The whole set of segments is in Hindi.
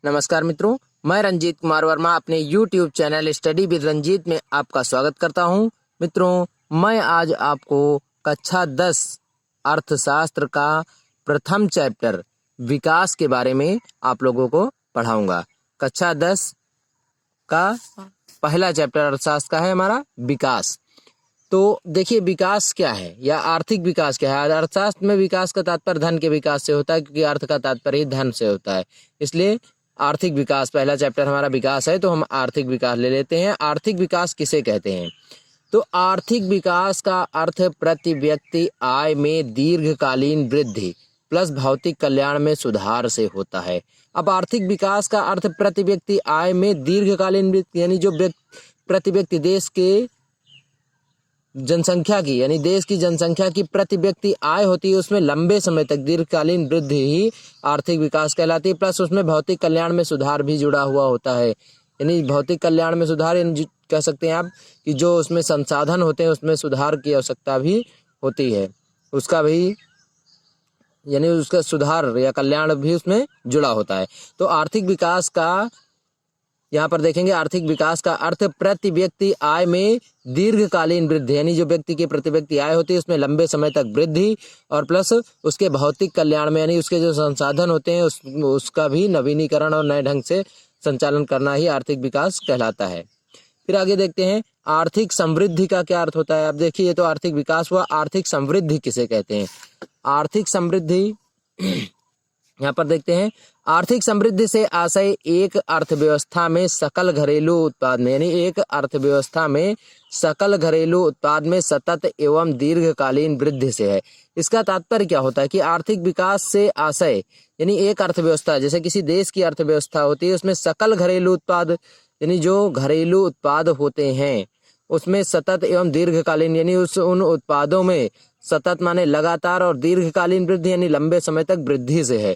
नमस्कार मित्रों, मैं रंजीत कुमार वर्मा अपने YouTube channel study with Ranjit में आपका स्वागत करता हूं। मित्रों, मैं आज आपको कक्षा 10 अर्थशास्त्र का प्रथम चैप्टर विकास के बारे में आप लोगों को पढ़ाऊंगा। कक्षा 10 का पहला चैप्टर अर्थशास्त्र का है हमारा विकास। तो देखिए, विकास क्या है या आर्थिक विकास क्या है। अर्थशास्त्र में विकास का तात्पर्य धन के विकास से होता है, क्योंकि अर्थ का तात्पर्य ही धन से होता है। इसलिए आर्थिक विकास पहला चैप्टर हमारा विकास है, तो हम आर्थिक विकास ले लेते हैं। आर्थिक विकास किसे कहते हैं? तो आर्थिक विकास का अर्थ प्रति व्यक्ति आय में दीर्घकालीन वृद्धि प्लस भौतिक कल्याण में सुधार से होता है। अब आर्थिक विकास का अर्थ प्रति व्यक्ति आय में दीर्घकालीन वृद्धि, यानी जो प्रति व्यक्ति देश के जनसंख्या की, यानी देश की जनसंख्या की प्रति व्यक्ति आय होती है, उसमें लंबे समय तक दीर्घकालीन वृद्धि ही आर्थिक विकास कहलाती है। प्लस उसमें भौतिक कल्याण में सुधार भी जुड़ा हुआ होता है। यानी भौतिक कल्याण में सुधार, यानी कह सकते हैं आप कि जो उसमें संसाधन होते हैं उसमें सुधार की आवश्यकता भी होती है, उसका भी, यानी उसका सुधार या कल्याण भी उसमें जुड़ा होता है। तो आर्थिक विकास का यहाँ पर देखेंगे, आर्थिक विकास का अर्थ प्रति व्यक्ति आय में दीर्घकालीन वृद्धि, यानी जो व्यक्ति की प्रति व्यक्ति आय होती है उसमें लंबे समय तक वृद्धि, और प्लस उसके भौतिक कल्याण में, यानी उसके जो संसाधन होते हैं उसका भी नवीनीकरण और नए ढंग से संचालन करना ही आर्थिक विकास कहलाता है। फिर आगे देखते हैं आर्थिक समृद्धि का क्या अर्थ होता है। अब देखिए, ये तो आर्थिक विकास हुआ। आर्थिक समृद्धि किसे कहते हैं? आर्थिक समृद्धि यहाँ पर देखते हैं, आर्थिक समृद्धि से आशय एक अर्थव्यवस्था में सकल घरेलू उत्पाद में, यानी एक अर्थव्यवस्था में सकल घरेलू उत्पाद में सतत एवं दीर्घकालीन वृद्धि से है। इसका तात्पर्य क्या होता है कि आर्थिक विकास से आशय, यानी एक अर्थव्यवस्था, जैसे किसी देश की अर्थव्यवस्था होती है, उसमें सकल घरेलू उत्पाद, यानी जो घरेलू उत्पाद होते हैं उसमें सतत एवं दीर्घकालीन, यानी उन उत्पादों में सतत माने लगातार और दीर्घकालीन वृद्धि, यानी लंबे समय तक वृद्धि से है।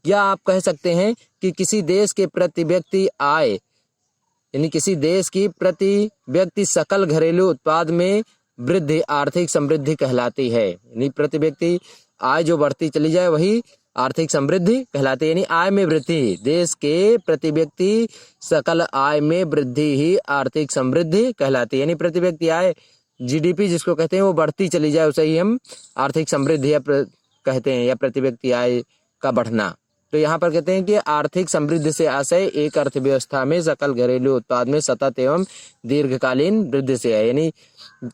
या आप कह सकते हैं कि किसी देश के प्रति व्यक्ति आय, यानी किसी देश की प्रति व्यक्ति सकल घरेलू उत्पाद में वृद्धि आर्थिक समृद्धि कहलाती है। यानी प्रति व्यक्ति आय जो बढ़ती चली जाए वही आर्थिक समृद्धि कहलाती है। यानी आय में वृद्धि, देश के प्रति व्यक्ति सकल आय में वृद्धि ही आर्थिक समृद्धि कहलाती है। यानी प्रति व्यक्ति आय, जीडीपी जिसको कहते हैं, वो बढ़ती चली जाए उसे ही हम आर्थिक समृद्धि या कहते हैं, या प्रति व्यक्ति आय का बढ़ना। तो यहाँ पर कहते हैं कि आर्थिक समृद्धि से आशय एक अर्थव्यवस्था में सकल घरेलू उत्पाद में सतत एवं दीर्घकालीन वृद्धि से है। यानी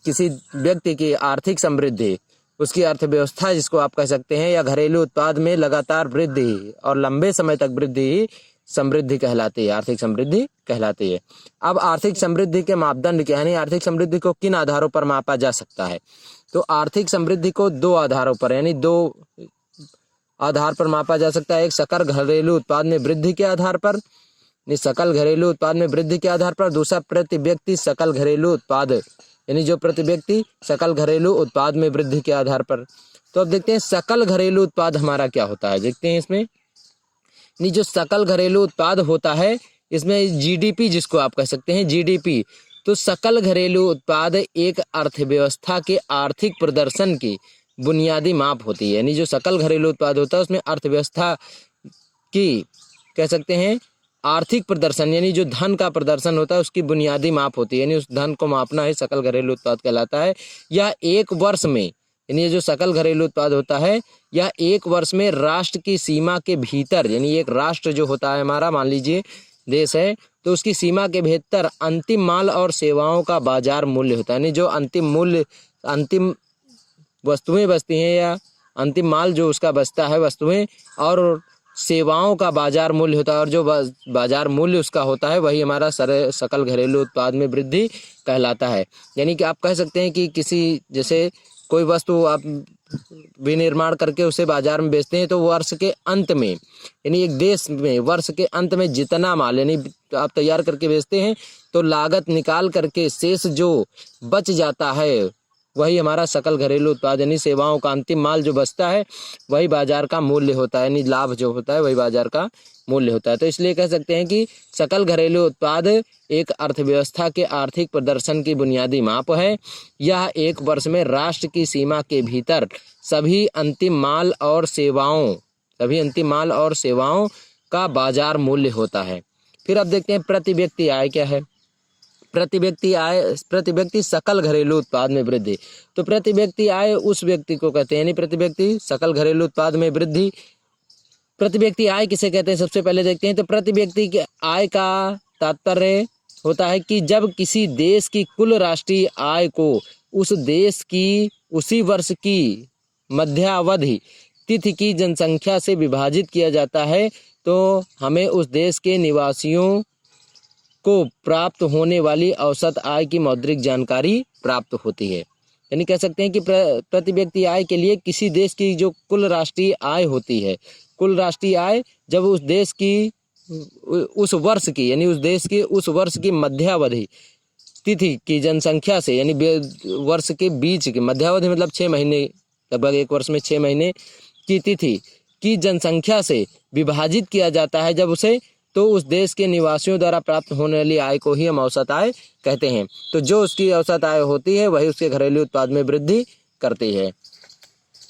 किसी व्यक्ति की आर्थिक समृद्धि, उसकी अर्थव्यवस्था जिसको आप कह सकते हैं, या घरेलू उत्पाद में लगातार वृद्धि और लंबे समय तक वृद्धि समृद्धि कहलाती है, आर्थिक समृद्धि कहलाती है। अब आर्थिक समृद्धि के मापदंड क्या है? आर्थिक समृद्धि को किन आधारों पर मापा जा सकता है? तो आर्थिक समृद्धि को दो आधारों पर, यानी दो आधार पर मापा जा सकता है। एक सकल घरेलू उत्पाद में वृद्धि के आधार पर, सकल घरेलू उत्पाद में वृद्धि के आधार पर। दूसरा प्रति व्यक्ति सकल घरेलू उत्पाद, यानी जो प्रति व्यक्ति सकल घरेलू उत्पाद में वृद्धि के आधार पर। तो अब देखते हैं सकल घरेलू उत्पाद हमारा क्या होता है। देखते हैं इसमें, नहीं, जो सकल घरेलू उत्पाद होता है इसमें जीडीपी जिसको आप कह सकते हैं, जीडीपी, तो सकल घरेलू उत्पाद एक अर्थव्यवस्था के आर्थिक प्रदर्शन की बुनियादी माप होती है। यानी जो सकल घरेलू उत्पाद होता है उसमें अर्थव्यवस्था की, कह सकते हैं, आर्थिक प्रदर्शन, यानी जो धन का प्रदर्शन होता है उसकी बुनियादी माप होती है। यानी उस धन को मापना ही सकल घरेलू उत्पाद कहलाता है। यह एक वर्ष में, यानी ये जो सकल घरेलू उत्पाद होता है, यह एक वर्ष में राष्ट्र की सीमा के भीतर, यानी एक राष्ट्र जो होता है हमारा, मान लीजिए देश है, तो उसकी सीमा के भीतर अंतिम माल और सेवाओं का बाजार मूल्य होता है। यानी जो अंतिम मूल्य, अंतिम वस्तुएं बचती हैं या अंतिम माल जो उसका बचता है, वस्तुएं और सेवाओं का बाजार मूल्य होता है, और जो बाजार मूल्य उसका होता है वही हमारा सकल घरेलू उत्पाद में वृद्धि कहलाता है। यानी कि आप कह सकते हैं कि किसी, जैसे कोई वस्तु आप विनिर्माण करके उसे बाजार में बेचते हैं, तो वर्ष के अंत में, यानी एक देश में वर्ष के अंत में जितना माल, यानी आप तैयार करके बेचते हैं, तो लागत निकाल करके शेष जो बच जाता है वही हमारा सकल घरेलू उत्पाद, यानी सेवाओं का अंतिम माल जो बचता है वही बाजार का मूल्य होता है। यानी लाभ जो होता है वही बाजार का मूल्य होता है। तो इसलिए कह सकते हैं कि सकल घरेलू उत्पाद एक अर्थव्यवस्था के आर्थिक प्रदर्शन की बुनियादी माप है। यह एक वर्ष में राष्ट्र की सीमा के भीतर सभी अंतिम माल और सेवाओं का बाजार मूल्य होता है। फिर अब देखते हैं प्रति व्यक्ति आय क्या है। प्रति व्यक्ति आय, प्रति व्यक्ति सकल घरेलू उत्पाद में वृद्धि। तो प्रति व्यक्ति आय उस व्यक्ति को कहते हैं, यानी प्रति व्यक्ति सकल घरेलू उत्पाद में वृद्धि। प्रति व्यक्ति आय किसे कहते हैं, सबसे पहले देखते हैं। तो प्रति व्यक्ति की आय का तात्पर्य होता है कि जब किसी देश की कुल राष्ट्रीय आय को उस देश की उसी वर्ष की मध्यावधि तिथि की जनसंख्या से विभाजित किया जाता है, तो हमें उस देश के निवासियों को प्राप्त होने वाली औसत आय की मौद्रिक जानकारी प्राप्त होती है। यानी कह सकते हैं कि प्रति व्यक्ति आय के लिए किसी देश की जो कुल राष्ट्रीय आय होती है, कुल राष्ट्रीय आय जब उस देश की उस वर्ष की, यानी उस देश के उस वर्ष की मध्यावधि तिथि की जनसंख्या से, यानी वर्ष के बीच की मध्यावधि मतलब 6 महीने, लगभग एक वर्ष में 6 महीने की तिथि की जनसंख्या से विभाजित किया जाता है जब उसे, तो उस देश के निवासियों द्वारा प्राप्त होने वाली आय को ही हम औसत आय कहते हैं। तो जो उसकी औसत आय होती है वही उसके घरेलू उत्पाद में वृद्धि करती है।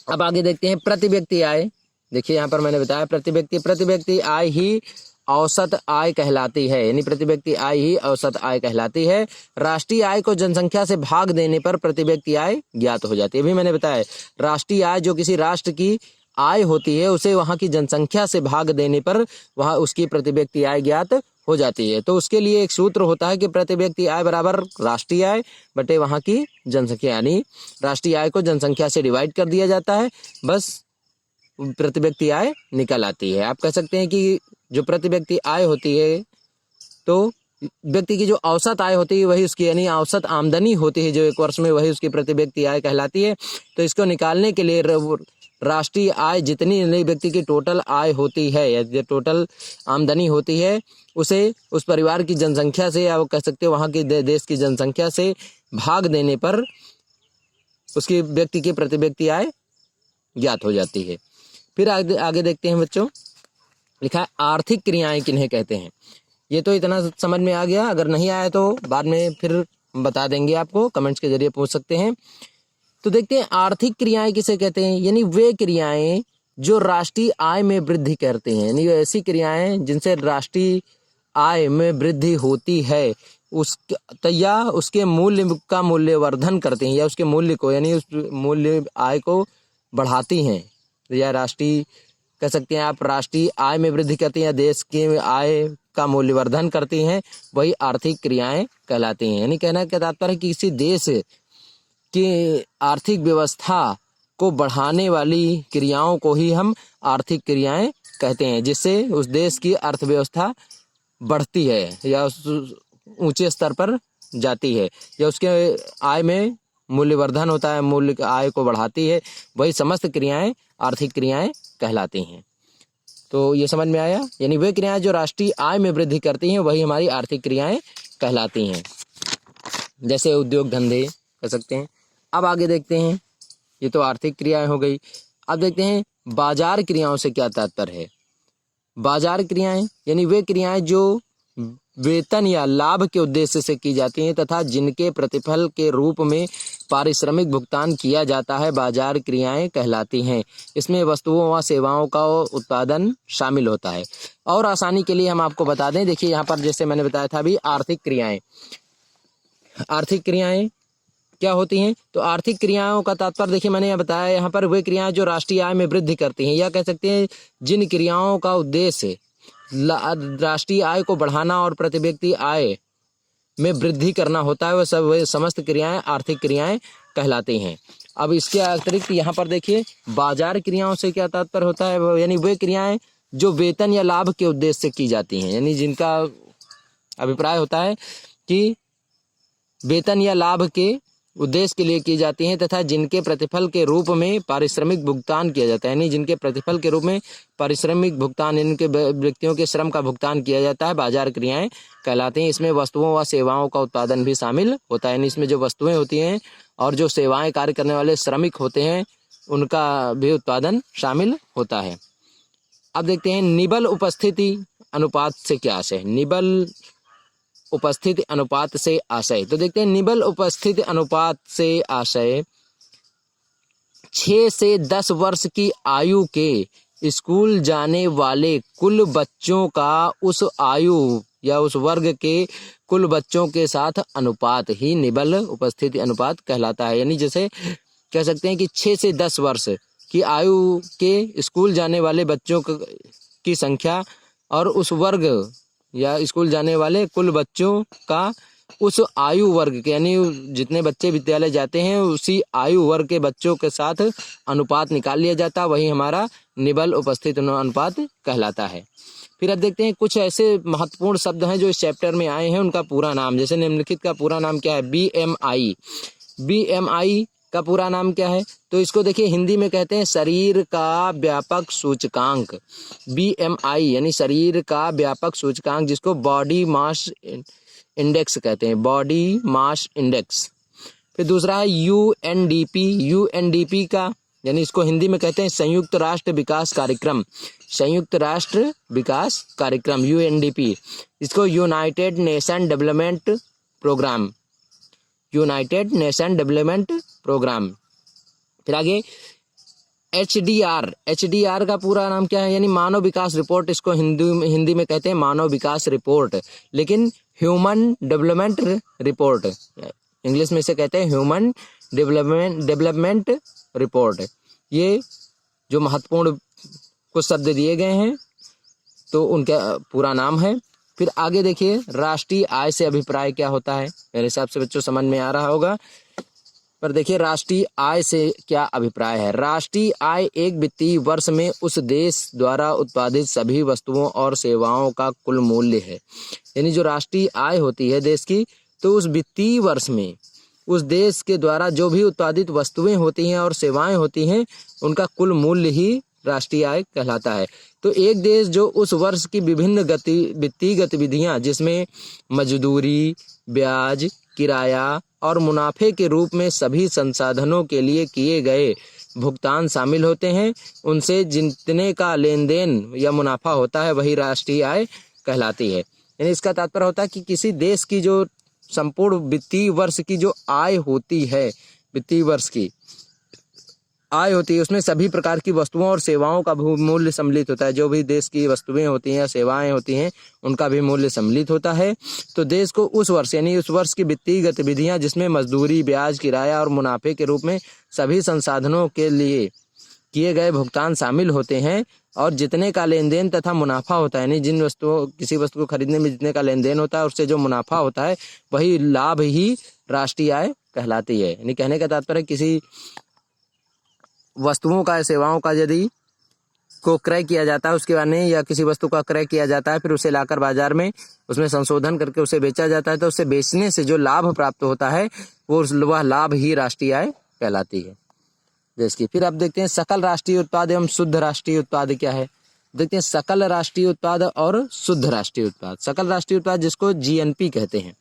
अब आगे देखते हैं प्रति व्यक्ति आय। देखिए यहाँ पर मैंने बताया प्रति व्यक्ति आय ही औसत आय कहलाती है, यानी प्रति व्यक्ति आय ही औसत आय कहलाती है। राष्ट्रीय आय को जनसंख्या से भाग देने पर प्रति व्यक्ति आय ज्ञात हो जाती है। अभी मैंने बताया राष्ट्रीय आय जो किसी राष्ट्र की आय होती है उसे वहाँ की जनसंख्या से भाग देने पर वहाँ उसकी प्रति व्यक्ति आय ज्ञात हो जाती है। तो उसके लिए एक सूत्र होता है कि प्रति व्यक्ति आय बराबर राष्ट्रीय आय बटे वहाँ की जनसंख्या, यानी राष्ट्रीय आय को जनसंख्या से डिवाइड कर दिया जाता है, बस प्रति व्यक्ति आय निकल आती है। आप कह सकते हैं कि जो प्रति व्यक्ति आय होती है, तो व्यक्ति की जो औसत आय होती है वही उसकी, यानी औसत आमदनी होती है जो एक वर्ष में, वही उसकी प्रति व्यक्ति आय कहलाती है। तो इसको निकालने के लिए राष्ट्रीय आय जितनी व्यक्ति की टोटल आय होती है या जो टोटल आमदनी होती है उसे उस परिवार की जनसंख्या से, या वो कह सकते हैं वहाँ की देश की जनसंख्या से भाग देने पर उसकी व्यक्ति की प्रति व्यक्ति आय ज्ञात हो जाती है। फिर आगे देखते हैं बच्चों, लिखा है आर्थिक क्रियाएं किन्हें कहते हैं। ये तो इतना समझ में आ गया, अगर नहीं आया तो बाद में फिर बता देंगे आपको, कमेंट्स के जरिए पूछ सकते हैं। तो देखते हैं आर्थिक क्रियाएं किसे कहते हैं, यानी वे क्रियाएं जो राष्ट्रीय आय में वृद्धि करते हैं, यानी ऐसी क्रियाएं जिनसे राष्ट्रीय आय में वृद्धि होती है या उसके मूल्य का मूल्यवर्धन करते हैं, या उसके मूल्य को, यानी उस मूल्य आय को बढ़ाती हैं, या राष्ट्रीय कह सकते हैं आप राष्ट्रीय आय में वृद्धि करती हैं या देश की आय का मूल्यवर्धन करती हैं, वही आर्थिक क्रियाएं कहलाती हैं। यानी कहना का तात्पर्य है कि किसी देश की आर्थिक व्यवस्था को बढ़ाने वाली क्रियाओं को ही हम आर्थिक क्रियाएं कहते हैं, जिससे उस देश की अर्थव्यवस्था बढ़ती है या ऊंचे स्तर पर जाती है, या उसके आय में मूल्यवर्धन होता है, मूल्य आय को बढ़ाती है, वही समस्त क्रियाएं आर्थिक क्रियाएं कहलाती हैं। तो ये समझ में आया, यानी वे क्रियाएं जो राष्ट्रीय आय में वृद्धि करती हैं वही हमारी आर्थिक क्रियाएं कहलाती हैं, जैसे उद्योग धंधे कह सकते हैं। अब आगे देखते हैं, ये तो आर्थिक क्रियाएं हो गई। अब देखते हैं बाजार क्रियाओं से क्या तात्पर्य है। बाजार क्रियाएं यानी वे क्रियाएं जो वेतन या लाभ के उद्देश्य से की जाती हैं तथा जिनके प्रतिफल के रूप में पारिश्रमिक भुगतान किया जाता है, बाजार क्रियाएं कहलाती हैं। इसमें वस्तुओं व सेवाओं का उत्पादन शामिल होता है। और आसानी के लिए हम आपको बता दें, देखिए यहाँ पर जैसे मैंने बताया था अभी आर्थिक क्रियाएं क्या होती हैं। तो आर्थिक क्रियाओं का तात्पर्य देखिए मैंने यहाँ बताया, यहाँ पर वे क्रियाएं जो राष्ट्रीय आय में वृद्धि करती हैं, या कह सकते हैं जिन क्रियाओं का उद्देश्य राष्ट्रीय आय को बढ़ाना और प्रति व्यक्ति आय में वृद्धि करना होता है, वह समस्त क्रियाएं आर्थिक क्रियाएं कहलाती हैं। अब इसके अतिरिक्त यहाँ पर देखिए बाजार क्रियाओं से क्या तात्पर्य होता है, यानी वे क्रियाएं जो वेतन या लाभ के उद्देश्य से की जाती हैं, यानी जिनका अभिप्राय होता है कि वेतन या लाभ के उद्देश्य के लिए की जाती हैं तथा जिनके प्रतिफल के रूप में पारिश्रमिक भुगतान किया जाता है, यानी जिनके प्रतिफल के रूप में पारिश्रमिक भुगतान, इनके व्यक्तियों के श्रम का भुगतान किया जाता है, बाजार क्रियाएं कहलाती हैं। इसमें वस्तुओं व सेवाओं का उत्पादन भी शामिल होता है, यानी इसमें जो वस्तुएं होती हैं और जो सेवाएं कार्य करने वाले श्रमिक होते हैं उनका भी उत्पादन शामिल होता है। अब देखते हैं निबल उपस्थिति अनुपात से क्या आशय। निबल उपस्थिति अनुपात से आशय, तो देखते हैं निबल उपस्थिति अनुपात से आशय 6 से 10 वर्ष की आयु के स्कूल जाने वाले कुल बच्चों का उस आयु या उस वर्ग के कुल बच्चों के साथ अनुपात ही निबल उपस्थिति अनुपात कहलाता है। यानी जैसे कह सकते हैं कि 6 से 10 वर्ष की आयु के स्कूल जाने वाले बच्चों की संख्या और उस वर्ग या स्कूल जाने वाले कुल बच्चों का उस आयु वर्ग के, यानी जितने बच्चे विद्यालय जाते हैं उसी आयु वर्ग के बच्चों के साथ अनुपात निकाल लिया जाता है, वही हमारा निबल उपस्थित अनुपात कहलाता है। फिर अब देखते हैं कुछ ऐसे महत्वपूर्ण शब्द हैं जो इस चैप्टर में आए हैं, उनका पूरा नाम। जैसे निम्नलिखित का पूरा नाम क्या है? BMI। BMI का पूरा नाम क्या है? तो इसको देखिए हिंदी में कहते हैं शरीर का व्यापक सूचकांक। BMI यानी शरीर का व्यापक सूचकांक, जिसको बॉडी मास इंडेक्स कहते हैं, बॉडी मास इंडेक्स। फिर दूसरा है UNDP। UNDP का यानी इसको हिंदी में कहते हैं संयुक्त राष्ट्र विकास कार्यक्रम। संयुक्त राष्ट्र विकास कार्यक्रम UNDP, इसको united nation development programme, united nation development programme. फिर आगे HDR का पूरा नाम क्या है? यानी मानव विकास रिपोर्ट, इसको हिंदी में कहते हैं मानव विकास रिपोर्ट, लेकिन ह्यूमन डेवलपमेंट रिपोर्ट, इंग्लिश में इसे कहते हैं ह्यूमन डेवलपमेंट रिपोर्ट। ये जो महत्वपूर्ण कुछ शब्द दिए गए हैं तो उनका पूरा नाम है। फिर आगे देखिए राष्ट्रीय आय से अभिप्राय क्या होता है? मेरे हिसाब से बच्चों समझ में आ रहा होगा, पर देखिए राष्ट्रीय आय से क्या अभिप्राय है। राष्ट्रीय आय एक वित्तीय वर्ष में उस देश द्वारा उत्पादित सभी वस्तुओं और सेवाओं का कुल मूल्य है। यानी जो राष्ट्रीय आय होती है देश की, तो उस वित्तीय वर्ष में उस देश के द्वारा जो भी उत्पादित वस्तुएं होती हैं और सेवाएं होती हैं, उनका कुल मूल्य ही राष्ट्रीय आय कहलाता है। तो एक देश जो उस वर्ष की विभिन्न वित्तीय गतिविधियां, जिसमें मजदूरी, ब्याज, किराया और मुनाफे के रूप में सभी संसाधनों के लिए किए गए भुगतान शामिल होते हैं, उनसे जितने का लेन देन या मुनाफा होता है वही राष्ट्रीय आय कहलाती है। यानी इसका तात्पर्य होता है कि किसी देश की जो संपूर्ण वित्तीय वर्ष की जो आय होती है, वित्तीय वर्ष की आय होती है, उसमें सभी प्रकार की वस्तुओं और सेवाओं का मूल्य सम्मिलित होता है। जो भी देश की वस्तुएं होती हैं या सेवाएं होती हैं, उनका भी मूल्य सम्मिलित होता है। तो देश को उस वर्ष यानी उस वर्ष की वित्तीय गतिविधियां, जिसमें मजदूरी, ब्याज, किराया और मुनाफे के रूप में सभी संसाधनों के लिए किए गए भुगतान शामिल होते हैं, और जितने का लेन देन तथा मुनाफा होता है, यानी जिन वस्तुओं किसी वस्तु को खरीदने में जितने का लेन देन होता है, उससे जो मुनाफा होता है वही लाभ ही राष्ट्रीय आय कहलाती है। यानी कहने का तात्पर्य किसी वस्तुओं का, सेवाओं का यदि को क्रय किया जाता है, उसके बाद में या किसी वस्तु का क्रय किया जाता है, फिर उसे लाकर बाजार में उसमें संशोधन करके उसे बेचा जाता है, तो उसे बेचने से जो लाभ प्राप्त होता है वह लाभ ही राष्ट्रीय आय कहलाती है देश की। फिर आप देखते हैं सकल राष्ट्रीय उत्पाद एवं शुद्ध राष्ट्रीय उत्पाद क्या है। देखते हैं सकल राष्ट्रीय उत्पाद और शुद्ध राष्ट्रीय उत्पाद। सकल राष्ट्रीय उत्पाद जिसको GNP कहते हैं,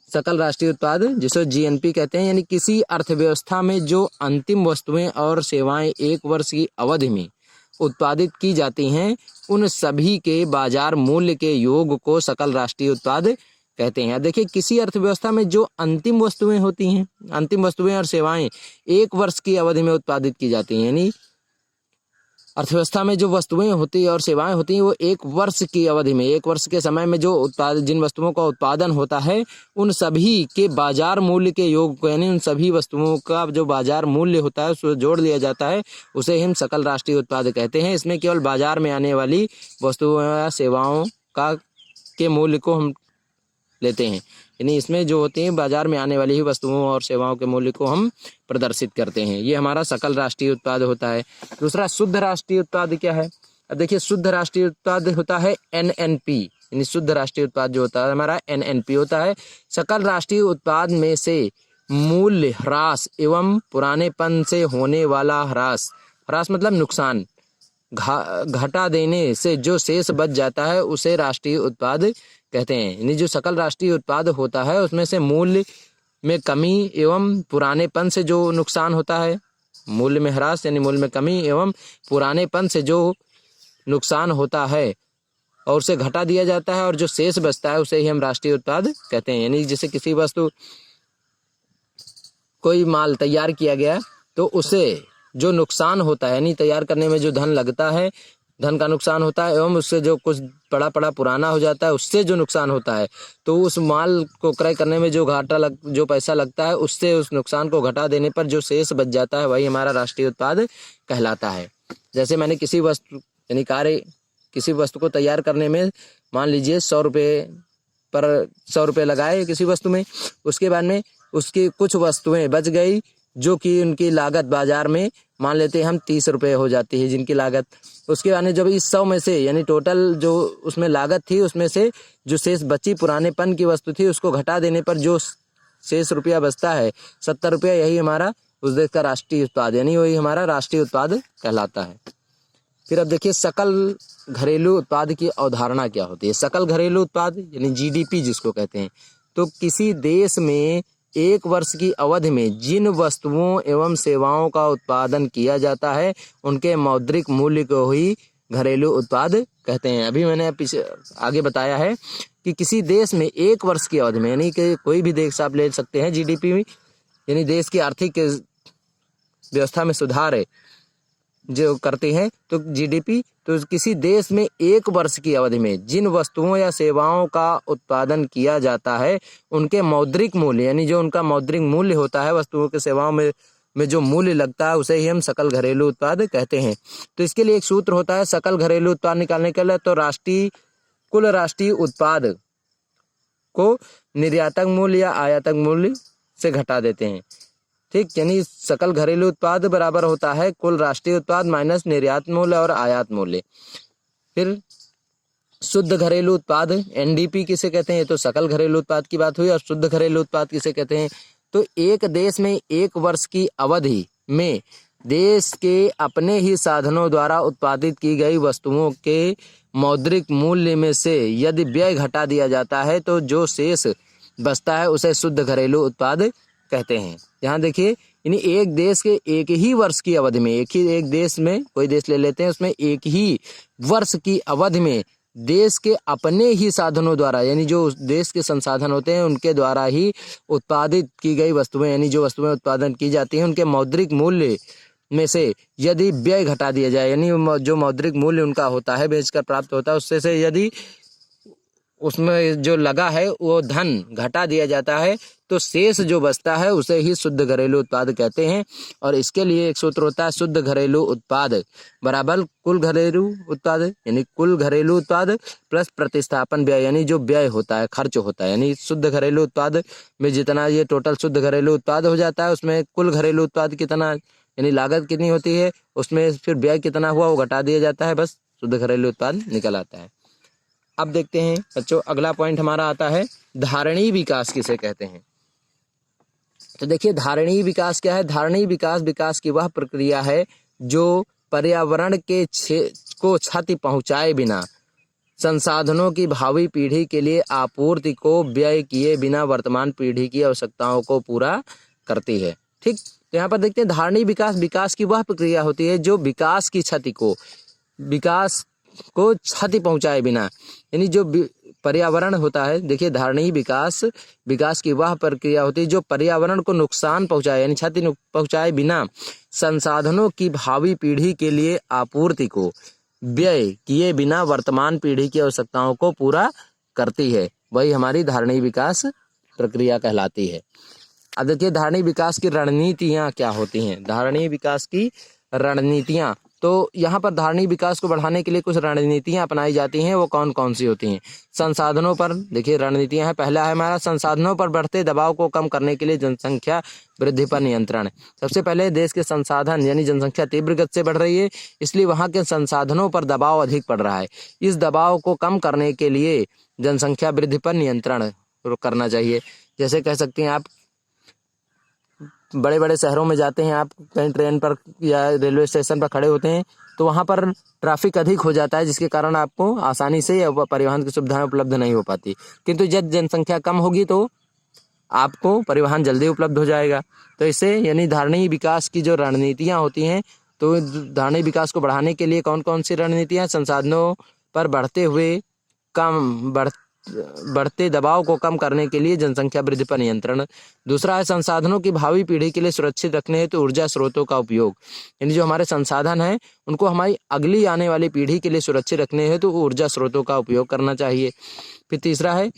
सकल राष्ट्रीय उत्पाद जिसको GNP कहते हैं, यानी किसी अर्थव्यवस्था में जो अंतिम वस्तुएं और सेवाएं एक वर्ष की अवधि में उत्पादित की जाती हैं, उन सभी के बाजार मूल्य के योग को सकल राष्ट्रीय उत्पाद कहते हैं। देखिए किसी अर्थव्यवस्था में जो अंतिम वस्तुएं होती हैं, अंतिम वस्तुएं और सेवाएं एक वर्ष की अवधि में उत्पादित की जाती हैं, यानी अर्थव्यवस्था में जो वस्तुएं होती है और सेवाएं होती हैं वो एक वर्ष की अवधि में, एक वर्ष के समय में जो जिन वस्तुओं का उत्पादन होता है, उन सभी के बाजार मूल्य के योग को, यानी उन सभी वस्तुओं का जो बाजार मूल्य होता है उसको जोड़ लिया जाता है, उसे हम सकल राष्ट्रीय उत्पाद कहते हैं। इसमें केवल बाजार में आने वाली वस्तुओं या सेवाओं के मूल्य को हम लेते हैं, यानी इसमें जो होती हैं बाजार में आने वाली ही वस्तुओं और सेवाओं के मूल्य को हम प्रदर्शित करते हैं। ये हमारा सकल राष्ट्रीय उत्पाद होता है। दूसरा शुद्ध राष्ट्रीय उत्पाद क्या है? अब देखिए शुद्ध राष्ट्रीय उत्पाद होता है NNP, यानी शुद्ध राष्ट्रीय उत्पाद जो होता है हमारा NNP होता है। सकल राष्ट्रीय उत्पाद में से मूल्य ह्रास एवं पुरानेपन से होने वाला ह्रास, ह्रास मतलब नुकसान, घटा देने से जो शेष बच जाता है उसे राष्ट्रीय उत्पाद कहते हैं। यानी जो सकल राष्ट्रीय उत्पाद होता है उसमें से मूल्य में कमी एवं पुरानेपन से जो नुकसान होता है, मूल्य में ह्रास यानी मूल्य में कमी एवं पुरानेपन से जो नुकसान होता है और उसे घटा दिया जाता है, और जो शेष बचता है उसे ही हम राष्ट्रीय उत्पाद कहते हैं। यानी जैसे किसी वस्तु, कोई माल तैयार किया गया तो उसे जो नुकसान होता है, यानी तैयार करने में जो धन लगता है, धन का नुकसान होता है, एवं उससे जो कुछ पड़ा पुराना हो जाता है उससे जो नुकसान होता है, तो उस माल को क्रय करने में जो जो पैसा लगता है उससे उस नुकसान को घटा देने पर जो शेष बच जाता है वही हमारा राष्ट्रीय उत्पाद कहलाता है। जैसे मैंने किसी वस्तु यानी किसी वस्तु को तैयार करने में मान लीजिए 100 रुपये लगाए किसी वस्तु में, उसके बाद में उसकी कुछ वस्तुएं बच गई जो कि उनकी लागत बाजार में मान लेते हैं हम 30 रुपये हो जाती है जिनकी लागत। उसके बाद में जब इस 100 में से यानी टोटल जो उसमें लागत थी उसमें से जो शेष बची पुरानेपन की वस्तु थी उसको घटा देने पर जो शेष रुपया बचता है 70 रुपया, यही हमारा उस देश का राष्ट्रीय उत्पाद यानी वही हमारा राष्ट्रीय उत्पाद कहलाता है। फिर अब देखिए सकल घरेलू उत्पाद की अवधारणा क्या होती है। सकल घरेलू उत्पाद यानी जीडीपी जिसको कहते हैं, तो किसी देश में एक वर्ष की अवधि में जिन वस्तुओं एवं सेवाओं का उत्पादन किया जाता है उनके मौद्रिक मूल्य को ही घरेलू उत्पाद कहते हैं। अभी मैंने पीछे आगे बताया है कि किसी देश में एक वर्ष की अवधि में, यानी कि कोई भी देश आप ले सकते हैं, जीडीपी यानी देश की आर्थिक व्यवस्था में सुधार है जो करते हैं, तो जीडीपी, तो किसी देश में एक वर्ष की अवधि में जिन वस्तुओं या सेवाओं का उत्पादन किया जाता है उनके मौद्रिक मूल्य यानी जो उनका मौद्रिक मूल्य होता है वस्तुओं के सेवाओं में जो मूल्य लगता है उसे ही हम सकल घरेलू उत्पाद कहते हैं। तो इसके लिए एक सूत्र होता है सकल घरेलू उत्पाद निकालने के लिए, तो कुल राष्ट्रीय उत्पाद को निर्यातक मूल्य या आयातक मूल्य से घटा देते हैं। ठीक, यानी सकल घरेलू उत्पाद बराबर होता है कुल राष्ट्रीय उत्पाद माइनस निर्यात मूल्य और आयात मूल्य। फिर शुद्ध घरेलू उत्पाद एनडीपी किसे कहते हैं, तो सकल घरेलू उत्पाद की बात हुई। और शुद्ध घरेलू उत्पाद किसे कहते हैं, तो एक देश में एक वर्ष की अवधि में देश के अपने ही साधनों द्वारा उत्पादित की गई वस्तुओं के मौद्रिक मूल्य में से यदि व्यय घटा दिया जाता है तो जो शेष बचता है उसे शुद्ध घरेलू उत्पाद कहते हैं। यहाँ देखिए, यानी एक देश के एक ही वर्ष की अवधि में, एक देश में कोई देश ले लेते हैं, उसमें एक ही वर्ष की अवधि में देश के अपने ही साधनों द्वारा यानी जो देश के संसाधन होते हैं उनके द्वारा ही उत्पादित की गई वस्तुएं यानी जो वस्तुएं उत्पादन की जाती हैं उनके मौद्रिक मूल्य में से यदि व्यय घटा दिया जाए, यानी जो मौद्रिक मूल्य उनका होता है बेचकर प्राप्त होता है उससे से यदि उसमें जो लगा है वो धन घटा दिया जाता है तो शेष जो बचता है उसे ही शुद्ध घरेलू उत्पाद कहते हैं। और इसके लिए एक सूत्र होता है शुद्ध घरेलू उत्पाद बराबर कुल घरेलू उत्पाद यानी कुल घरेलू उत्पाद प्लस प्रतिस्थापन व्यय यानी जो व्यय होता है खर्च होता है, यानी शुद्ध घरेलू उत्पाद में जितना ये टोटल शुद्ध घरेलू उत्पाद हो जाता है उसमें कुल घरेलू उत्पाद कितना यानी लागत कितनी होती है उसमें फिर व्यय कितना हुआ वो घटा दिया जाता है, बस शुद्ध घरेलू उत्पाद निकल आता है। अब देखते हैं बच्चों, अगला पॉइंट हमारा आता है धारणीय विकास किसे कहते हैं। तो देखिए धारणीय विकास क्या है। धारणीय विकास की वह प्रक्रिया है जो पर्यावरण के को क्षति पहुंचाए बिना संसाधनों की भावी पीढ़ी के लिए आपूर्ति को व्यय किए बिना वर्तमान पीढ़ी की आवश्यकताओं को पूरा करती है। ठीक, तो यहाँ पर देखते हैं धारणीय विकास की वह प्रक्रिया होती है जो विकास को क्षति पहुंचाए बिना, यानी जो पर्यावरण होता है। देखिए धारणीय विकास की वह प्रक्रिया होती है जो पर्यावरण को नुकसान पहुंचाए यानी क्षति पहुंचाए बिना संसाधनों की भावी पीढ़ी के लिए आपूर्ति को व्यय किए बिना वर्तमान पीढ़ी की आवश्यकताओं को पूरा करती है, वही हमारी धारणीय विकास प्रक्रिया कहलाती है। अब देखिए धारणीय विकास की रणनीतियाँ क्या होती हैं। धारणीय विकास की रणनीतियाँ, तो यहाँ पर धारणीय विकास को बढ़ाने के लिए कुछ रणनीतियाँ अपनाई जाती हैं, वो कौन कौन सी होती हैं। संसाधनों पर देखिए रणनीतियाँ हैं। पहला है हमारा संसाधनों पर बढ़ते दबाव को कम करने के लिए जनसंख्या वृद्धि पर नियंत्रण। सबसे पहले देश के संसाधन यानी जनसंख्या तीव्र गति से बढ़ रही है, इसलिए वहाँ के संसाधनों पर दबाव अधिक पड़ रहा है। इस दबाव को कम करने के लिए जनसंख्या वृद्धि पर नियंत्रण करना चाहिए। जैसे कह सकते हैं आप बड़े बड़े शहरों में जाते हैं, आप कहीं ट्रेन पर या रेलवे स्टेशन पर खड़े होते हैं तो वहाँ पर ट्रैफिक अधिक हो जाता है जिसके कारण आपको आसानी से परिवहन की सुविधाएं उपलब्ध नहीं हो पाती। किंतु जब जनसंख्या कम होगी तो आपको परिवहन जल्दी उपलब्ध हो जाएगा। तो इससे यानी धारणीय विकास की जो रणनीतियाँ होती हैं, तो धारणीय विकास को बढ़ाने के लिए कौन कौन सी रणनीतियाँ, संसाधनों पर बढ़ते दबाव को कम करने के लिए जनसंख्या वृद्धि पर नियंत्रण। दूसरा है संसाधनों की भावी पीढ़ी के लिए सुरक्षित रखने हेतु ऊर्जा स्रोतों का उपयोग, यानी जो हमारे संसाधन हैं उनको हमारी अगली आने वाली पीढ़ी के लिए सुरक्षित रखने हेतु ऊर्जा स्रोतों का उपयोग करना चाहिए। फिर तीसरा है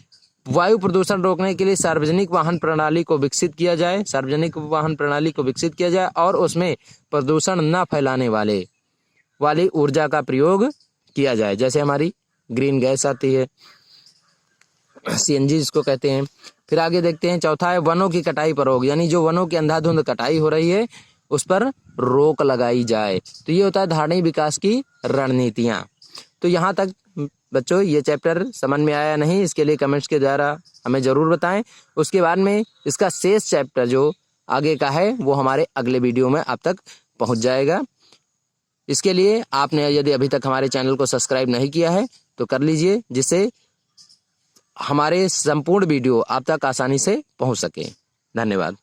वायु प्रदूषण रोकने के लिए सार्वजनिक वाहन प्रणाली को विकसित किया जाए, सार्वजनिक वाहन प्रणाली को विकसित किया जाए और उसमें प्रदूषण न फैलाने वाली ऊर्जा का प्रयोग किया जाए, जैसे हमारी ग्रीन गैस आती है, सीएनजी जिसको कहते हैं। फिर आगे देखते हैं, चौथा है वनों की कटाई पर रोक, यानी जो वनों की अंधाधुंध कटाई हो रही है उस पर रोक लगाई जाए। तो ये होता है धारणीय विकास की रणनीतियाँ। तो यहाँ तक बच्चों ये चैप्टर समझ में आया नहीं, इसके लिए कमेंट्स के द्वारा हमें ज़रूर बताएं। उसके बाद में इसका शेष चैप्टर जो आगे का है वो हमारे अगले वीडियो में आप तक पहुँच जाएगा। इसके लिए आपने यदि अभी तक हमारे चैनल को सब्सक्राइब नहीं किया है तो कर लीजिए, जिससे हमारे संपूर्ण वीडियो आप तक आसानी से पहुंच सके। धन्यवाद।